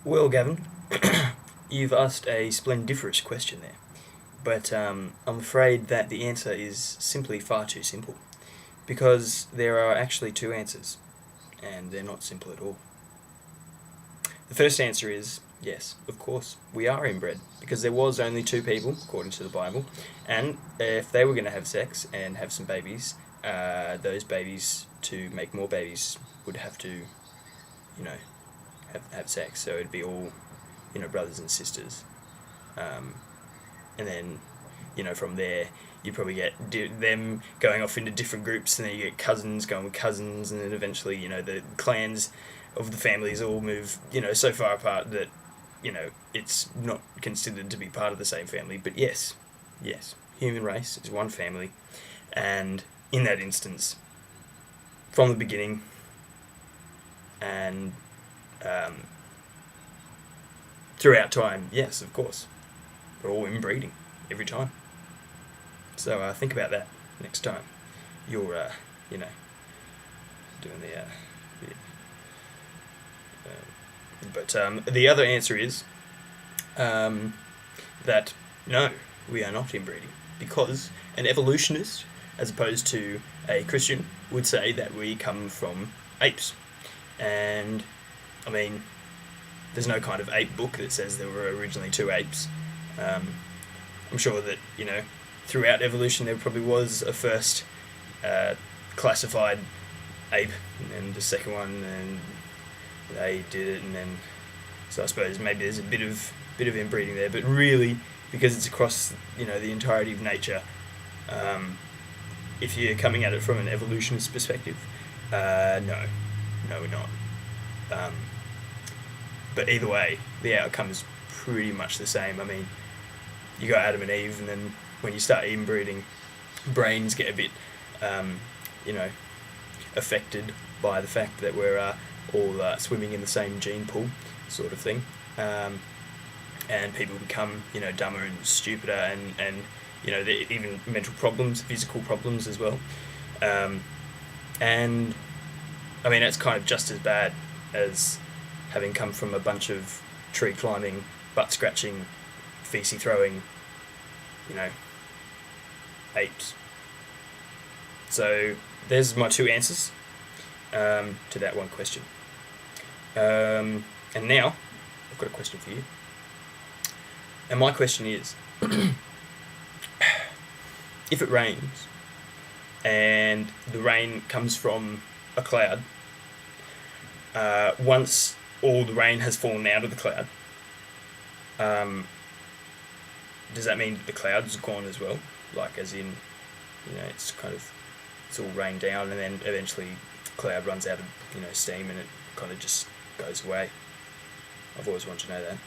Well, Gavin, you've asked a splendiferous question there, but I'm afraid that the answer is simply far too simple, because there are actually two answers, and they're not simple at all. The first answer is yes, of course, we are inbred, because there was only two people, according to the Bible, and if they were going to have sex and have some babies, those babies, to make more babies, would have to, you know, have sex. So it'd be all, brothers and sisters. Um, and then, from there, you probably get them going off into different groups, and then you get cousins going with cousins, and then eventually, the clans of the families all move, so far apart that, it's not considered to be part of the same family. But yes, human race is one family, and in that instance, from the beginning, and um, throughout time, yes, of course, we're all inbreeding every time. So think about that next time you're, doing the other answer is that no, we are not inbreeding, because an evolutionist, as opposed to a Christian, would say that we come from apes. And I mean, there's no kind of ape book that says there were originally two apes. I'm sure that, throughout evolution there probably was a first classified ape, and the second one, and they did it, and then, so I suppose maybe there's a bit of inbreeding there, but really, because it's across, the entirety of nature, if you're coming at it from an evolutionist perspective, no, we're not. But either way, the outcome is pretty much the same. I mean, you got Adam and Eve, and then when you start inbreeding, brains get a bit, affected by the fact that we're all swimming in the same gene pool, sort of thing. And people become, dumber and stupider, and even mental problems, physical problems as well. And I mean, that's kind of just as bad as having come from a bunch of tree climbing, butt scratching, feces throwing, apes. So there's my two answers to that one question. And now I've got a question for you. And my question is, if it rains and the rain comes from a cloud, once all the rain has fallen out of the cloud, does that mean the cloud's gone as well? Like, as in, it's all rained down, and then eventually the cloud runs out of, steam, and it kind of just goes away. I've always wanted to know that.